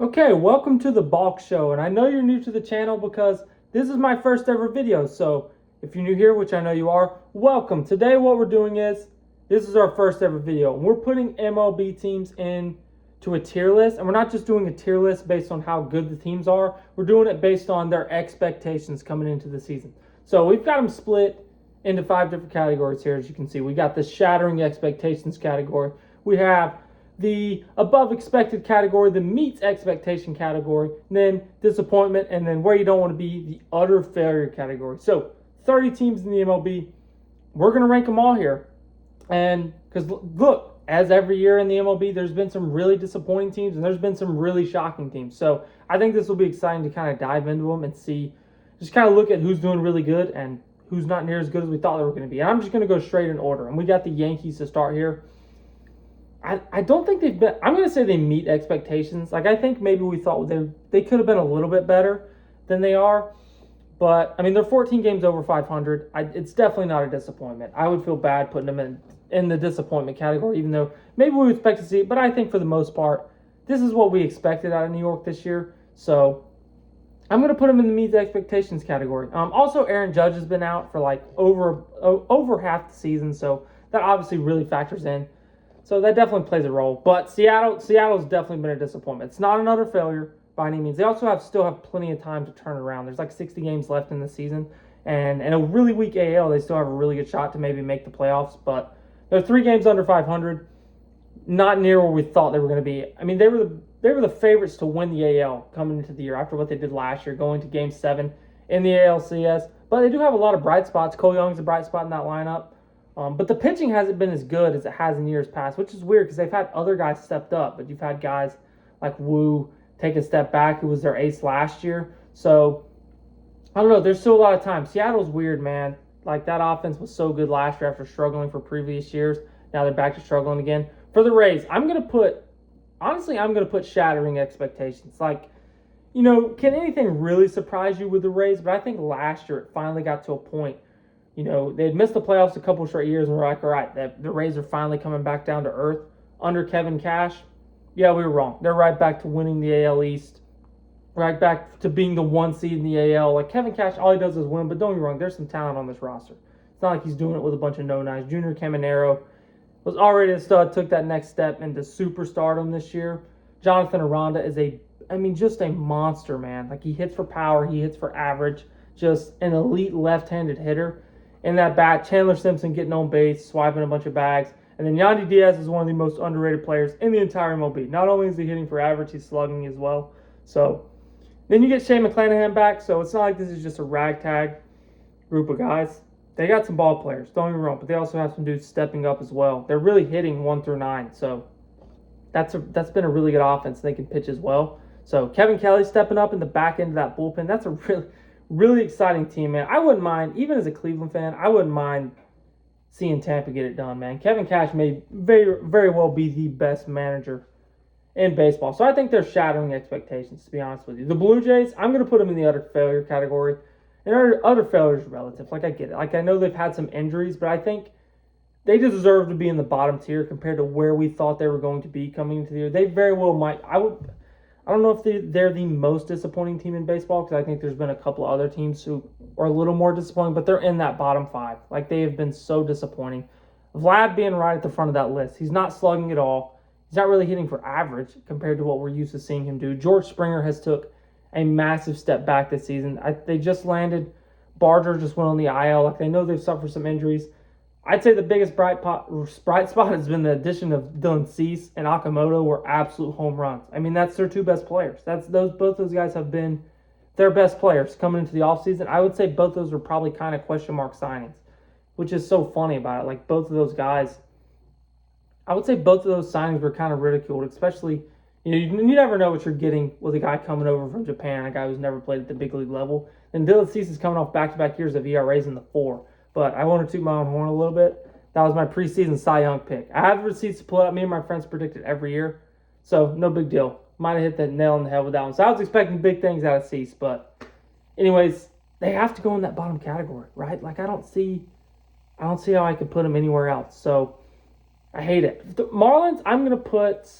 Okay, welcome to the Balk Show, and I know you're new to the channel because this is my first ever video, so if you're new here, which I know you are, welcome. Today what we're doing is, this is our first ever video. We're putting MLB teams in to a tier list, and we're not just doing a tier list based on how good the teams are, we're doing it based on their expectations coming into the season. So we've got them split into 5 different categories here, as you can see. We got the shattering expectations category. We have the above expected category, the meets expectation category, then disappointment, and then where you don't want to be, the utter failure category. So 30 teams in the MLB. We're going to rank them all here. And because look, as every year in the MLB, there's been some really disappointing teams and there's been some really shocking teams. So I think this will be exciting to kind of dive into them and see, just kind of look at who's doing really good and who's not near as good as we thought they were going to be. And I'm just going to go straight in order. And we got the Yankees to start here. I don't think they've been. I'm going to say they meet expectations. Like, I think maybe we thought they could have been a little bit better than they are. But, I mean, they're 14 games over 500. It's definitely not a disappointment. I would feel bad putting them in the disappointment category, even though maybe we would expect to see it. But I think for the most part, this is what we expected out of New York this year. So I'm going to put them in the meet expectations category. Also, Aaron Judge has been out for like over half the season. So that obviously really factors in. So that definitely plays a role. But Seattle's definitely been a disappointment. It's not another failure by any means. They also still have plenty of time to turn it around. There's like 60 games left in the season. And in a really weak AL, they still have a really good shot to maybe make the playoffs. But they're 3 games under 500. Not near where we thought they were going to be. I mean, they were the favorites to win the AL coming into the year after what they did last year, going to Game 7 in the ALCS. But they do have a lot of bright spots. Cole Young's a bright spot in that lineup. But the pitching hasn't been as good as it has in years past, which is weird because they've had other guys stepped up, but you've had guys like Wu take a step back, who was their ace last year. So, I don't know. There's still a lot of time. Seattle's weird, man. Like, that offense was so good last year after struggling for previous years. Now they're back to struggling again. For the Rays, I'm going to put shattering expectations. Like, can anything really surprise you with the Rays? But I think last year it finally got to a point. They'd missed the playoffs a couple straight years, and we're like, all right, the Rays are finally coming back down to earth under Kevin Cash. Yeah, we were wrong. They're right back to winning the AL East, right back to being the 1 seed in the AL. Like, Kevin Cash, all he does is win, but don't get me wrong, there's some talent on this roster. It's not like he's doing it with a bunch of no-names. Junior Caminero was already a stud, took that next step into superstardom this year. Jonathan Aranda is just a monster, man. Like, he hits for power, he hits for average, just an elite left-handed hitter. In that bat, Chandler Simpson getting on base, swiping a bunch of bags. And then Yandy Diaz is one of the most underrated players in the entire MLB. Not only is he hitting for average, he's slugging as well. So then you get Shane McClanahan back, so it's not like this is just a ragtag group of guys. They got some ball players, don't get me wrong, but they also have some dudes stepping up as well. They're really hitting 1 through 9, so that's been a really good offense. They can pitch as well. So Kevin Kelly stepping up in the back end of that bullpen. That's a really exciting team, man. I wouldn't mind, even as a Cleveland fan, I wouldn't mind seeing Tampa get it done, man. Kevin Cash may very, very well be the best manager in baseball. So I think they're shattering expectations, to be honest with you. The Blue Jays, I'm going to put them in the utter failure category. And utter failure is relative. Like, I get it. Like, I know they've had some injuries, but I think they deserve to be in the bottom tier compared to where we thought they were going to be coming into the year. They very well might. I don't know if they're the most disappointing team in baseball, because I think there's been a couple of other teams who are a little more disappointing, but they're in that bottom 5. Like, they have been so disappointing. Vlad being right at the front of that list. He's not slugging at all. He's not really hitting for average compared to what we're used to seeing him do. George Springer has took a massive step back this season. They just landed. Barger just went on the IL. Like, they know they've suffered some injuries. I'd say the biggest bright spot has been the addition of Dylan Cease and Okamoto were absolute home runs. I mean, that's their 2 best players. Both those guys have been their best players coming into the offseason. I would say both those were probably kind of question mark signings, which is so funny about it. Like, both of those guys, I would say both of those signings were kind of ridiculed, especially, you never know what you're getting with a guy coming over from Japan, a guy who's never played at the big league level. And Dylan Cease is coming off back-to-back years of ERAs in the 4. But I want to toot my own horn a little bit. That was my preseason Cy Young pick. I have receipts to pull out. Me and my friends predict it every year. So, no big deal. Might have hit the nail on the head with that one. So, I was expecting big things out of Cease. But, anyways, they have to go in that bottom category, right? Like, I don't see how I could put them anywhere else. So, I hate it. The Marlins, I'm going to put,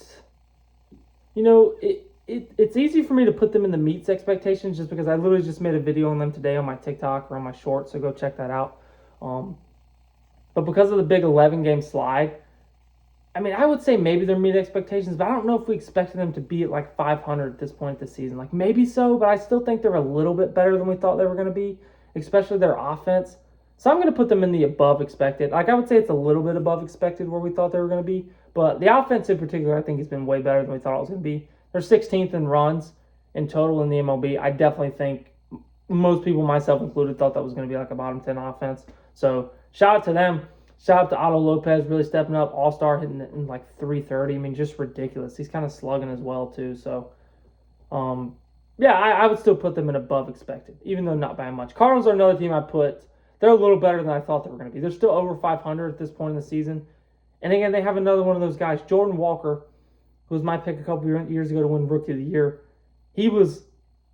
it's easy for me to put them in the meets expectations just because I literally just made a video on them today on my TikTok or on my shorts, so go check that out. But because of the big 11 game slide, I mean, I would say maybe they're meet expectations, but I don't know if we expected them to be at like 500 at this point of the season. Like maybe so, but I still think they're a little bit better than we thought they were going to be, especially their offense. So I'm going to put them in the above expected. Like I would say it's a little bit above expected where we thought they were going to be, but the offense in particular I think has been way better than we thought it was going to be. They're 16th in runs in total in the MLB. I definitely think most people, myself included, thought that was going to be like a bottom 10 offense. So shout out to them. Shout out to Otto Lopez really stepping up. All-star hitting it in like 330. I mean, just ridiculous. He's kind of slugging as well too. So, yeah, I would still put them in above expected, even though not by much. Cardinals are another team I put. They're a little better than I thought they were going to be. They're still over 500 at this point in the season. And again, they have another one of those guys, Jordan Walker, who was my pick a couple years ago to win Rookie of the Year. He was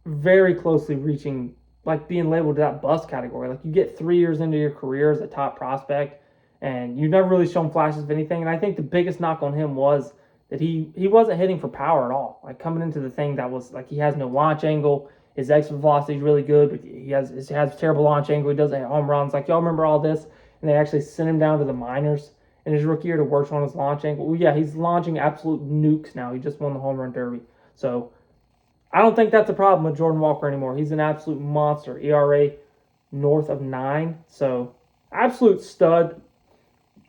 very closely reaching, like being labeled to that bust category. Like you get 3 years into your career as a top prospect, and you've never really shown flashes of anything. And I think the biggest knock on him was that he wasn't hitting for power at all. Like coming into the thing, that was like he has no launch angle. His exit velocity is really good, but he has terrible launch angle. He doesn't hit home runs. Like y'all remember all this, and they actually sent him down to the minors in his rookie year to work on his launch angle. Well, yeah, he's launching absolute nukes now. He just won the home run derby. So I don't think that's a problem with Jordan Walker anymore. He's an absolute monster. ERA north of 9. So absolute stud.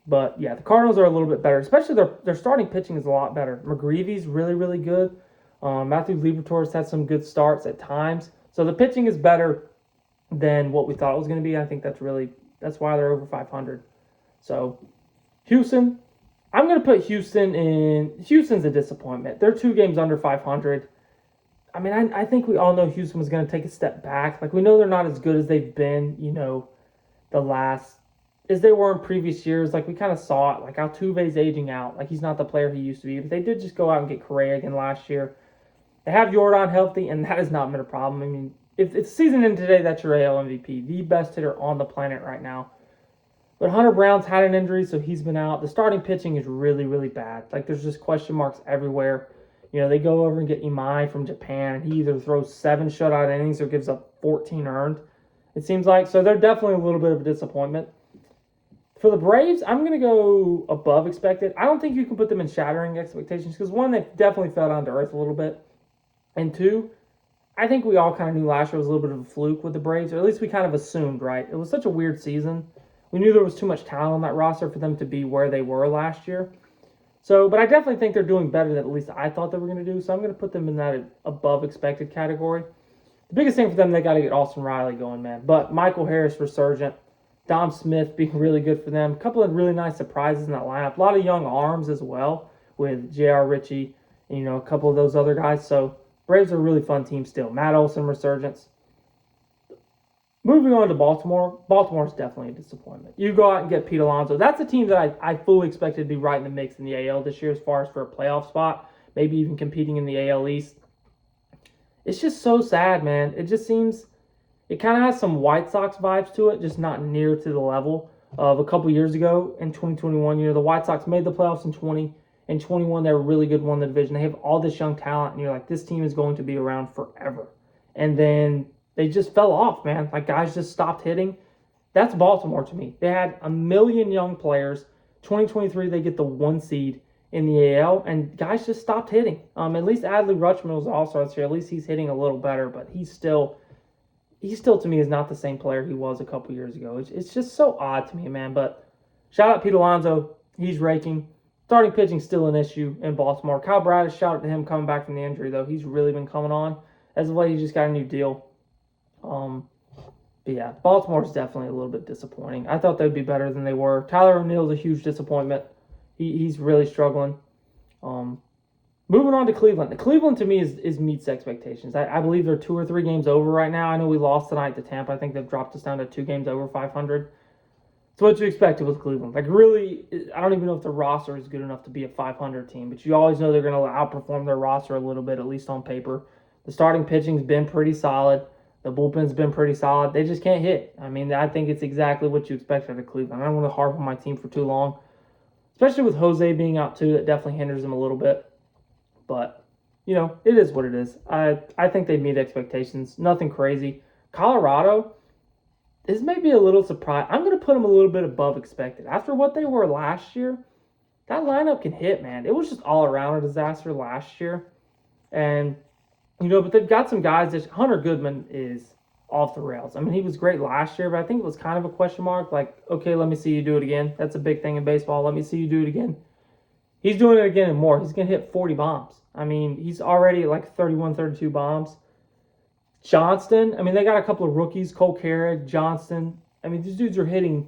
But yeah, the Cardinals are a little bit better, especially their starting pitching is a lot better. McGreevy's really, really good. Matthew Liberatore's had some good starts at times. So the pitching is better than what we thought it was going to be. I think that's why they're over 500. So Houston, I'm going to put Houston in. Houston's a disappointment. They're 2 games under 500. I mean, I think we all know Houston was going to take a step back. Like we know they're not as good as they've been, as they were in previous years. Like we kind of saw it. Like Altuve's aging out. Like he's not the player he used to be. But they did just go out and get Correa again last year. They have Jordan healthy, and that has not been a problem. I mean, if it's season in today, that's your AL MVP, the best hitter on the planet right now. But Hunter Brown's had an injury, so he's been out. The starting pitching is really, really bad. Like there's just question marks everywhere. They go over and get Imai from Japan, and he either throws 7 shutout innings or gives up 14 earned, it seems like. So they're definitely a little bit of a disappointment. For the Braves, I'm going to go above expected. I don't think you can put them in shattering expectations because, 1, they definitely fell down to earth a little bit. And 2, I think we all kind of knew last year was a little bit of a fluke with the Braves, or at least we kind of assumed, right? It was such a weird season. We knew there was too much talent on that roster for them to be where they were last year. So, but I definitely think they're doing better than at least I thought they were going to do. So I'm going to put them in that above expected category. The biggest thing for them, they got to get Austin Riley going, man. But Michael Harris resurgent. Dom Smith being really good for them. A couple of really nice surprises in that lineup. A lot of young arms as well with J.R. Ritchie and, a couple of those other guys. So Braves are a really fun team still. Matt Olson resurgence. Moving on to Baltimore. Baltimore's definitely a disappointment. You go out and get Pete Alonso. That's a team that I fully expected to be right in the mix in the AL this year as far as for a playoff spot. Maybe even competing in the AL East. It's just so sad, man. It just seems... It kind of has some White Sox vibes to it, just not near to the level of a couple years ago in 2021. The White Sox made the playoffs in 20. In 21, they were really good, won the division. They have all this young talent, and you're like, this team is going to be around forever. And then they just fell off, man. Like, guys just stopped hitting. That's Baltimore to me. They had a million young players. 2023, they get the 1 seed in the AL, and guys just stopped hitting. At least Adley Rutschman was all-star this year. At least he's hitting a little better, but he still to me is not the same player he was a couple years ago. It's just so odd to me, man. But shout out Pete Alonso. He's raking. Starting pitching still an issue in Baltimore. Kyle Bradish, shout out to him coming back from the injury, though. He's really been coming on. As of late, he just got a new deal. But yeah, Baltimore's definitely a little bit disappointing. I thought they'd be better than they were. Tyler O'Neill's a huge disappointment. He's really struggling. Moving on to Cleveland. Cleveland, to me, is meets expectations. I believe they're 2 or 3 games over right now. I know we lost tonight to Tampa. I think they've dropped us down to 2 games over 500. So what you expected with Cleveland. Like, really, I don't even know if the roster is good enough to be a 500 team. But you always know they're going to outperform their roster a little bit, at least on paper. The starting pitching's been pretty solid. The bullpen's been pretty solid. They just can't hit. I mean, I think it's exactly what you expect out of Cleveland. I don't want to harp on my team for too long. Especially with Jose being out, too. That definitely hinders them a little bit. But it is what it is. I think they meet expectations. Nothing crazy. Colorado is maybe a little surprised. I'm going to put them a little bit above expected. After what they were last year, that lineup can hit, man. It was just all around a disaster last year. And, but they've got some guys that Hunter Goodman is off the rails. I mean, he was great last year, but I think it was kind of a question mark. Like, okay, let me see you do it again. That's a big thing in baseball. Let me see you do it again. He's doing it again and more. He's going to hit 40 bombs. I mean, he's already at like 31, 32 bombs. Johnston, I mean, they got a couple of rookies, Cole Carrick, Johnston. I mean, these dudes are hitting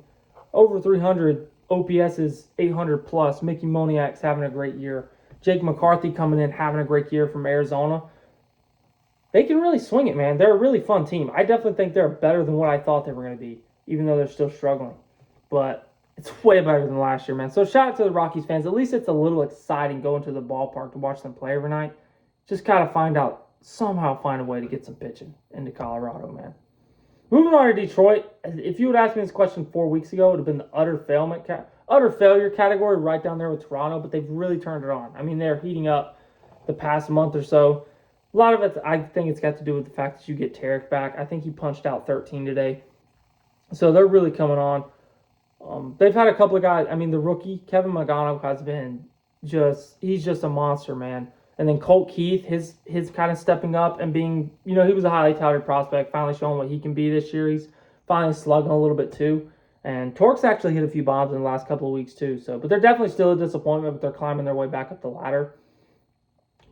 over 300. OPS is 800 plus. Mickey Moniak's having a great year. Jake McCarthy coming in, having a great year from Arizona. They can really swing it, man. They're a really fun team. I definitely think they're better than what I thought they were going to be, even though they're still struggling. But it's way better than last year, man. So shout out to the Rockies fans. At least it's a little exciting going to the ballpark to watch them play every night. Just kind of somehow find a way to get some pitching into Colorado, man. Moving on to Detroit. If you would ask me this question 4 weeks ago, it would have been the utter failure category right down there with Toronto, but they've really turned it on. I mean, they're heating up the past month or so. A lot of it, I think it's got to do with the fact that you get Tarek back. I think he punched out 13 today. So they're really coming on. They've had a couple of guys. I mean, the rookie, Kevin Magano, has been he's just a monster, man. And then Colt Keith, his kind of stepping up and being, he was a highly touted prospect, finally showing what he can be this year. He's finally slugging a little bit too. And Torque's actually hit a few bombs in the last couple of weeks too. But they're definitely still a disappointment, but they're climbing their way back up the ladder.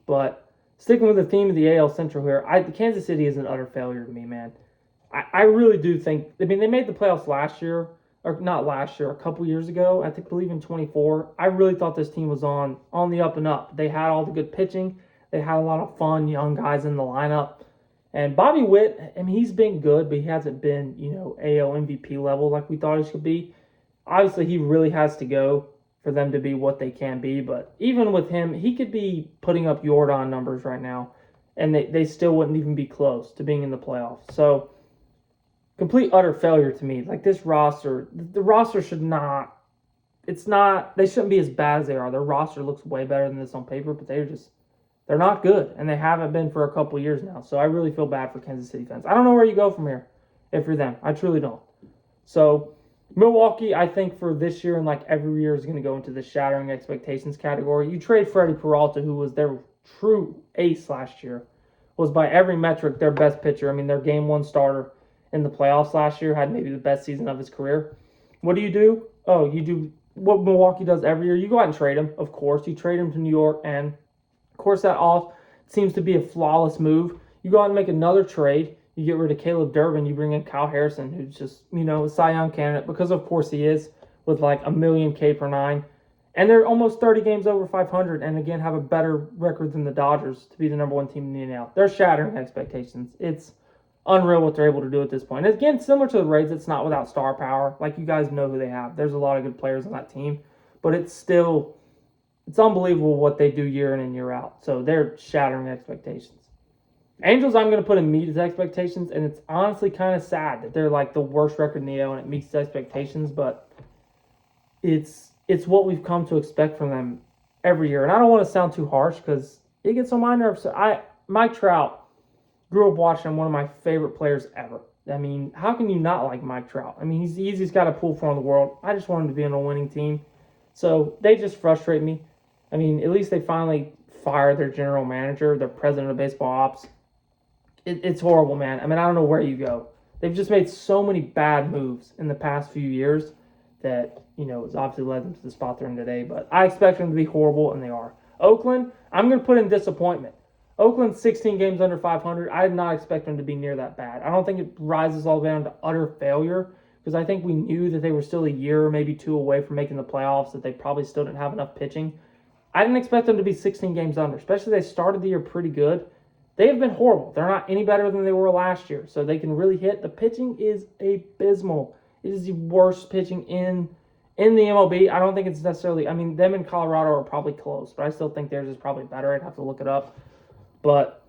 But sticking with the theme of the AL Central here, Kansas City is an utter failure to me, man. I really do think, they made the playoffs last year, or not last year, a couple years ago, I believe in 24. I really thought this team was on the up and up. They had all the good pitching. They had a lot of fun young guys in the lineup. And Bobby Witt, he's been good, but he hasn't been, AL MVP level like we thought he should be. Obviously, he really has to go for them to be what they can be. But even with him, he could be putting up Jordan numbers right now, and they still wouldn't even be close to being in the playoffs. So, complete utter failure to me. Like this roster, the roster they shouldn't be as bad as they are. Their roster looks way better than this on paper, but they're not good, and they haven't been for a couple years now. So I really feel bad for Kansas City fans. I don't know where you go from here if you're them. I truly don't. So Milwaukee, I think for this year and like every year is going to go into the shattering expectations category. You trade Freddie Peralta, who was their true ace last year, was by every metric their best pitcher. Their game one starter in the playoffs last year, had maybe the best season of his career. What do? Oh, you do what Milwaukee does every year. You go out and trade him, of course. You trade him to New York, and of course that all seems to be a flawless move. You go out and make another trade. You get rid of Caleb Durbin. You bring in Kyle Harrison, who's just, a Cy Young candidate, because of course he is, with like $1 million K per nine. And they're almost 30 games over 500, and again have a better record than the Dodgers to be the number one team in the NL. They're shattering expectations. It's unreal what they're able to do at this point. And again, similar to the Rays, it's not without star power. Like, you guys know who they have. There's a lot of good players on that team. But it's unbelievable what they do year in and year out. So they're shattering expectations. Angels, I'm going to put in meet expectations, and it's honestly kind of sad that they're like the worst record in the AL and it meets expectations, but it's what we've come to expect from them every year. And I don't want to sound too harsh because it gets on my nerves. Mike Trout, grew up watching him, one of my favorite players ever. How can you not like Mike Trout? He's the easiest guy to pull for in the world. I just want him to be on a winning team. So they just frustrate me. At least they finally fired their general manager, their president of baseball ops. It's horrible, man. I don't know where you go. They've just made so many bad moves in the past few years that, it's obviously led them to the spot they're in today. But I expect them to be horrible, and they are. Oakland, I'm going to put in disappointment. Oakland's 16 games under 500. I did not expect them to be near that bad. I don't think it rises all the way down to utter failure, because I think we knew that they were still a year or maybe two away from making the playoffs, that they probably still didn't have enough pitching. I didn't expect them to be 16 games under, especially they started the year pretty good. They have been horrible. They're not any better than they were last year, so they can really hit. The pitching is abysmal. It is the worst pitching in the MLB. I don't think it's necessarily, them in Colorado are probably close, but I still think theirs is probably better. I'd have to look it up. But,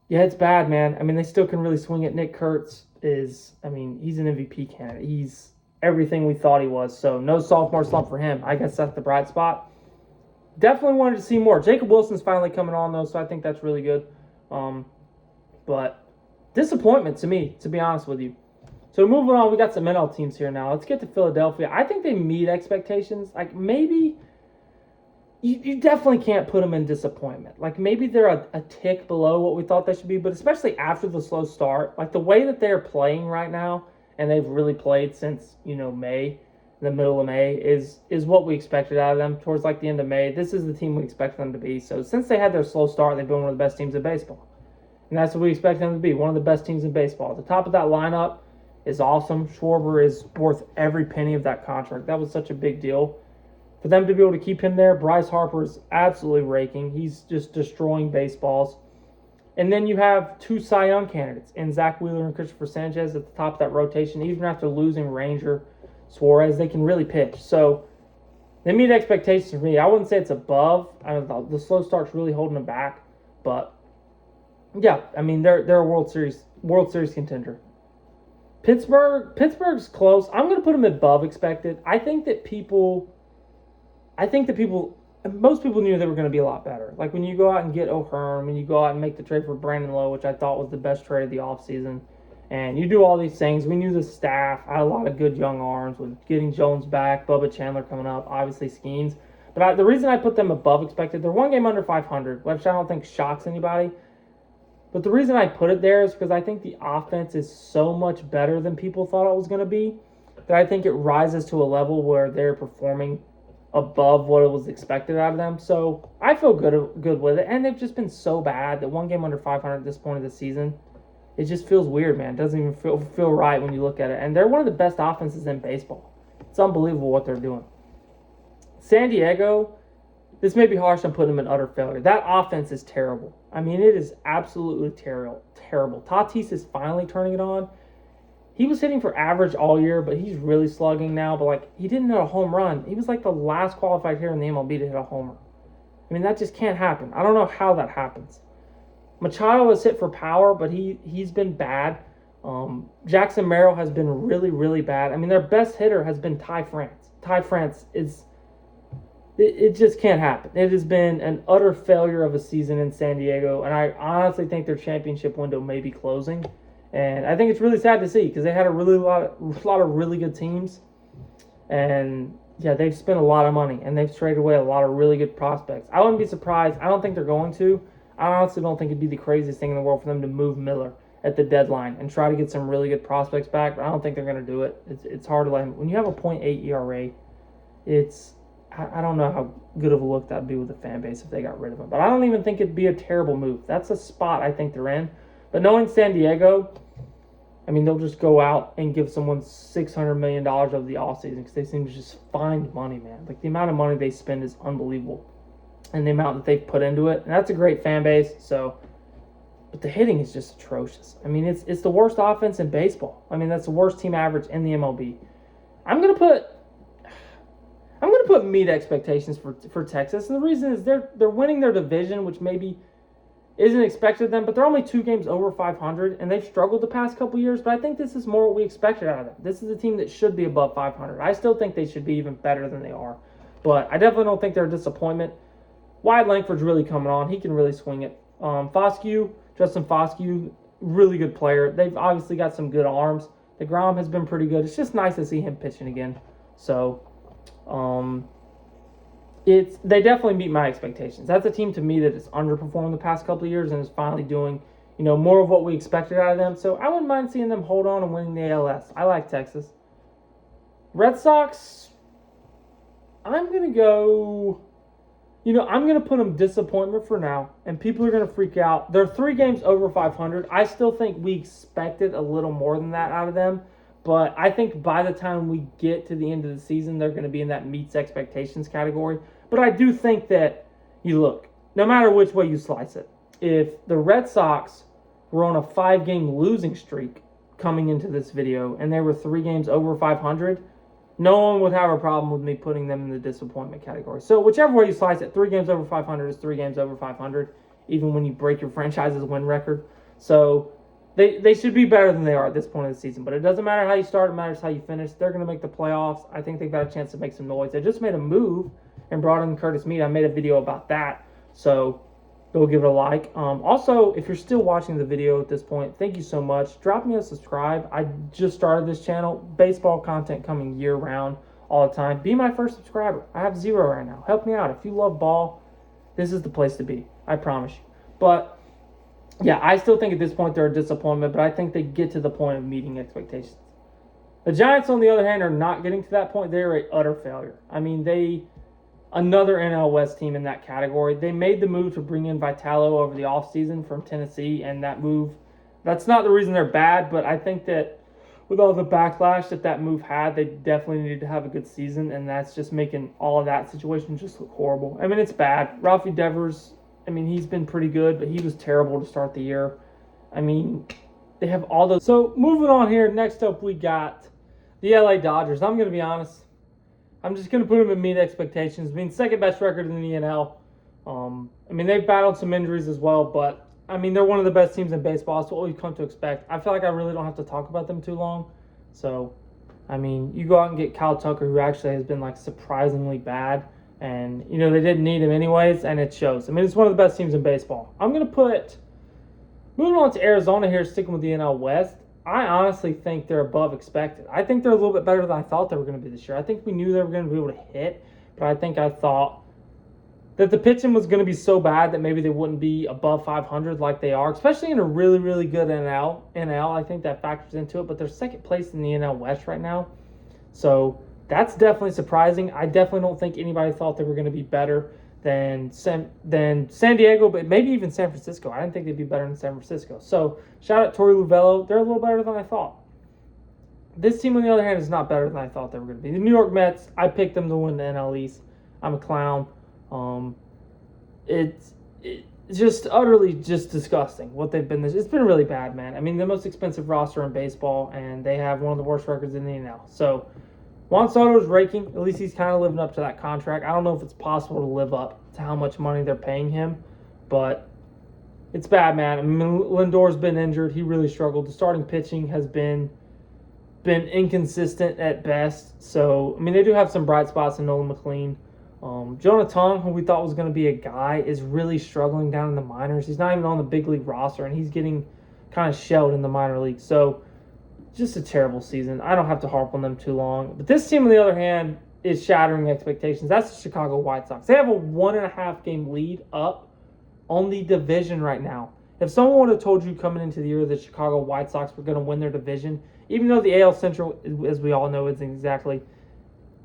yeah, it's bad, man. They still can really swing it. Nick Kurtz is, he's an MVP candidate. He's everything we thought he was. So no sophomore slump for him. I guess that's the bright spot. Definitely wanted to see more. Jacob Wilson's finally coming on, though, so I think that's really good. But disappointment to me, to be honest with you. So moving on, we got some NL teams here now. Let's get to Philadelphia. I think they meet expectations. Like, maybe you definitely can't put them in disappointment. Like, maybe they're a tick below what we thought they should be, but especially after the slow start, like the way that they're playing right now, and they've really played since, May, the middle of May, is what we expected out of them towards like the end of May. This is the team we expected them to be. So since they had their slow start, they've been one of the best teams in baseball. And that's what we expect them to be, one of the best teams in baseball. At the top of that lineup is awesome. Schwarber is worth every penny of that contract. That was such a big deal. For them to be able to keep him there, Bryce Harper is absolutely raking. He's just destroying baseballs. And then you have two Cy Young candidates in Zach Wheeler and Christopher Sanchez at the top of that rotation. Even after losing Ranger Suarez, they can really pitch. So they meet expectations for me. I wouldn't say it's above. The slow start's really holding them back. But yeah, I mean they're a World Series contender. Pittsburgh's close. I'm going to put them above expected. I think that most people knew they were going to be a lot better. Like when you go out and get O'Hearn, when you go out and make the trade for Brandon Lowe, which I thought was the best trade of the offseason, and you do all these things. We knew the staff had a lot of good young arms with getting Jones back, Bubba Chandler coming up, obviously Skeens. But the reason I put them above expected, they're one game under 500, which I don't think shocks anybody. But the reason I put it there is because I think the offense is so much better than people thought it was going to be that I think it rises to a level where they're performing above what it was expected out of them. So I feel good with it. And they've just been so bad that one game under 500 at this point of the season, it just feels weird, man. It doesn't even feel right when you look at it. And they're one of the best offenses in baseball. It's unbelievable what they're doing. San Diego, this may be harsh on putting them in utter failure. That offense is terrible. I mean, it is absolutely terrible. Tatis is finally turning it on. He was hitting for average all year, but he's really slugging now. But, he didn't hit a home run. He was, the last qualified hitter in the MLB to hit a homer. I mean, that just can't happen. I don't know how that happens. Machado has hit for power, but he's been bad. Jackson Merrill has been really, really bad. I mean, their best hitter has been Ty France. Ty France is... It just can't happen. It has been an utter failure of a season in San Diego, and I honestly think their championship window may be closing. And I think it's really sad to see because they had a lot of really good teams. And, yeah, they've spent a lot of money, and they've traded away a lot of really good prospects. I wouldn't be surprised. I don't think they're going to. I honestly don't think it'd be the craziest thing in the world for them to move Miller at the deadline and try to get some really good prospects back, but I don't think they're going to do it. It's hard to let him. When you have a .8 ERA, I don't know how good of a look that would be with the fan base if they got rid of him. But I don't even think it'd be a terrible move. That's a spot I think they're in. But knowing San Diego, I mean, they'll just go out and give someone $600 million over the offseason because they seem to just find money, man. The amount of money they spend is unbelievable. And the amount that they've put into it. And that's a great fan base. But the hitting is just atrocious. I mean, it's the worst offense in baseball. I mean, that's the worst team average in the MLB. I'm gonna put meet expectations for Texas, and the reason is they're winning their division, which maybe isn't expected of them, but they're only 2 games over 500, and they've struggled the past couple years, but I think this is more what we expected out of them. This is a team that should be above 500. I still think they should be even better than they are, but I definitely don't think they're a disappointment. Wyatt Langford's really coming on. He can really swing it. Justin Foscue, really good player. They've obviously got some good arms. DeGrom has been pretty good. It's just nice to see him pitching again. So, they definitely meet my expectations. That's a team to me that has underperformed the past couple of years and is finally doing, more of what we expected out of them. So I wouldn't mind seeing them hold on and winning the ALS. I like Texas. Red Sox, I'm going to go, I'm going to put them disappointment for now, and people are going to freak out. They're 3 games over 500. I still think we expected a little more than that out of them. But I think by the time we get to the end of the season, they're going to be in that meets expectations category. But I do think that, no matter which way you slice it, if the Red Sox were on a 5-game losing streak coming into this video and they were 3 games over 500, no one would have a problem with me putting them in the disappointment category. So whichever way you slice it, 3 games over 500 is 3 games over 500, even when you break your franchise's win record. So They should be better than they are at this point of the season. But it doesn't matter how you start. It matters how you finish. They're going to make the playoffs. I think they've got a chance to make some noise. They just made a move and brought in Curtis Mead. I made a video about that, so go give it a like. Also, if you're still watching the video at this point, thank you so much. Drop me a subscribe. I just started this channel. Baseball content coming year-round all the time. Be my first subscriber. I have 0 right now. Help me out. If you love ball, this is the place to be. I promise you. But yeah, I still think at this point they're a disappointment, but I think they get to the point of meeting expectations. The Giants, on the other hand, are not getting to that point. They're an utter failure. I mean, another NL West team in that category. They made the move to bring in Vitalo over the offseason from Tennessee, and that's not the reason they're bad, but I think that with all the backlash that move had, they definitely needed to have a good season, and that's just making all of that situation just look horrible. I mean, it's bad. Ralphie Devers, I mean, he's been pretty good, but he was terrible to start the year. I mean, they have all those. So moving on here, next up we got the LA Dodgers. I'm going to be honest. I'm just going to put them in meet expectations. I mean, second best record in the NL. I mean, they've battled some injuries as well, but I mean, they're one of the best teams in baseball. That's what we've come to expect. I feel like I really don't have to talk about them too long. So, I mean, you go out and get Kyle Tucker, who actually has been like surprisingly bad. And, you know, they didn't need him anyways, and it shows. I mean, it's one of the best teams in baseball. I'm going to moving on to Arizona here, sticking with the NL West. I honestly think they're above expected. I think they're a little bit better than I thought they were going to be this year. I think we knew they were going to be able to hit, but I thought that the pitching was going to be so bad that maybe they wouldn't be above 500 like they are, especially in a really, really good NL. I think that factors into it, but they're second place in the NL West right now. So that's definitely surprising. I definitely don't think anybody thought they were going to be better than San Diego, but maybe even San Francisco. I didn't think they'd be better than San Francisco. So shout out Torey Lovullo. They're a little better than I thought. This team, on the other hand, is not better than I thought they were going to be. The New York Mets, I picked them to win the NL East. I'm a clown. It's just utterly just disgusting what they've been. It's been really bad, man. I mean, the most expensive roster in baseball, and they have one of the worst records in the NL. So Juan Soto's raking. At least he's kind of living up to that contract. I don't know if it's possible to live up to how much money they're paying him, but it's bad, man. I mean, Lindor's been injured. He really struggled. The starting pitching has been inconsistent at best. So, I mean, they do have some bright spots in Nolan McLean. Jonah Tong, who we thought was going to be a guy, is really struggling down in the minors. He's not even on the big league roster, and he's getting kind of shelled in the minor league. So, just a terrible season. I don't have to harp on them too long. But this team, on the other hand, is shattering expectations. That's the Chicago White Sox. They have a 1.5 game lead up on the division right now. If someone would have told you coming into the year that Chicago White Sox were going to win their division, even though the AL Central, as we all know, isn't exactly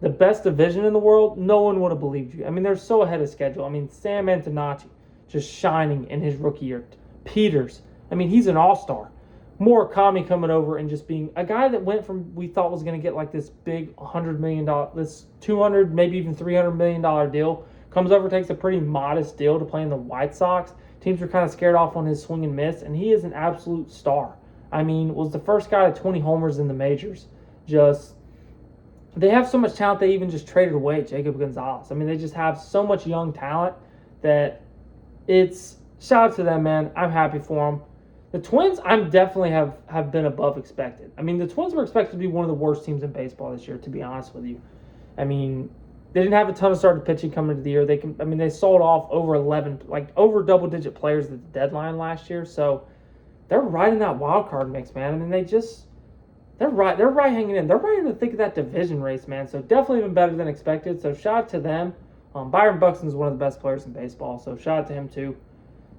the best division in the world, no one would have believed you. I mean, they're so ahead of schedule. I mean, Sam Antonacci just shining in his rookie year. Peters, I mean, he's an all-star. Murakami coming over and just being a guy that went from, we thought was going to get like this big $100 million, this $200, maybe even $300 million deal, comes over, takes a pretty modest deal to play in the White Sox. Teams were kind of scared off on his swing and miss, and he is an absolute star. I mean, was the first guy to 20 homers in the majors. They have so much talent, they even just traded away Jacob Gonzalez. I mean, they just have so much young talent that it's, shout out to them, man. I'm happy for them. The Twins, I'm definitely have been above expected. I mean, the Twins were expected to be one of the worst teams in baseball this year, to be honest with you. I mean, they didn't have a ton of starting pitching coming into the year. They sold off over double-digit players at the deadline last year. So they're right in that wild card mix, man. I mean, they're right hanging in. They're right in the thick of that division race, man. So definitely been better than expected. So shout out to them. Byron Buxton is one of the best players in baseball. So shout out to him too.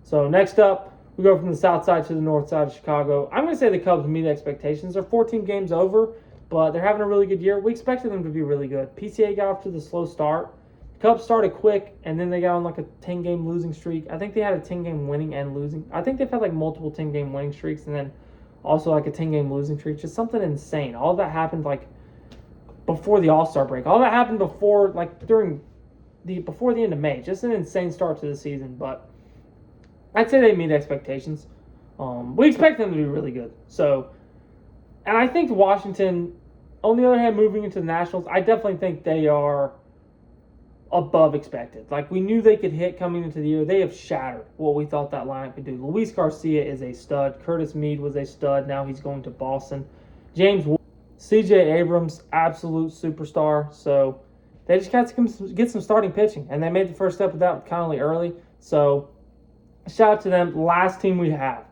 So next up, we go from the south side to the north side of Chicago. I'm going to say the Cubs meet expectations. They're 14 games over, but they're having a really good year. We expected them to be really good. PCA got off to the slow start. The Cubs started quick, and then they got on like a 10-game losing streak. I think they had a 10-game winning and losing. I think they've had like multiple 10-game winning streaks, and then also like a 10-game losing streak. Just something insane. All of that happened like before the All-Star break. All that happened before the end of May. Just an insane start to the season, but I'd say they meet expectations. We expect them to be really good. So, and I think Washington, on the other hand, moving into the Nationals, I definitely think they are above expected. Like, we knew they could hit coming into the year. They have shattered what we thought that lineup could do. Luis Garcia is a stud. Curtis Mead was a stud. Now he's going to Boston. CJ Abrams, absolute superstar. So, they just got to get some starting pitching, and they made the first step with that with Connolly early. So shout out to them. Last team we have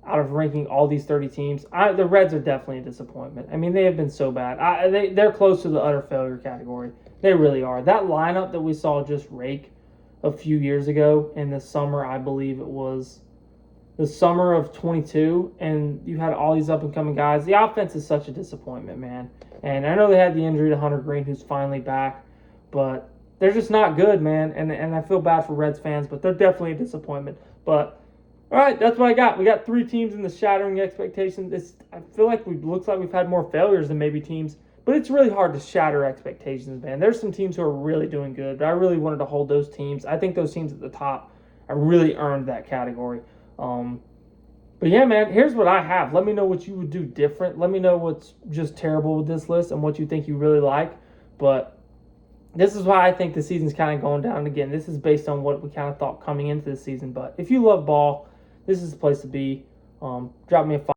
out of ranking all these 30 teams. The Reds are definitely a disappointment. I mean, they have been so bad. They're close to the utter failure category. They really are. That lineup that we saw just rake a few years ago in the summer, I believe it was the summer of 22, and you had all these up-and-coming guys. The offense is such a disappointment, man. And I know they had the injury to Hunter Green, who's finally back, but they're just not good, man. And I feel bad for Reds fans, but they're definitely a disappointment. But all right, that's what I got. We got 3 teams in the shattering expectations. I feel like looks like we've had more failures than maybe teams, but it's really hard to shatter expectations, man. There's some teams who are really doing good, but I really wanted to hold those teams. I think those teams at the top have really earned that category. But yeah, man, here's what I have. Let me know what you would do different. Let me know what's just terrible with this list and what you think you really like. But this is why I think the season's kind of going down. And again, this is based on what we kind of thought coming into the season. But if you love ball, this is the place to be. Drop me a follow.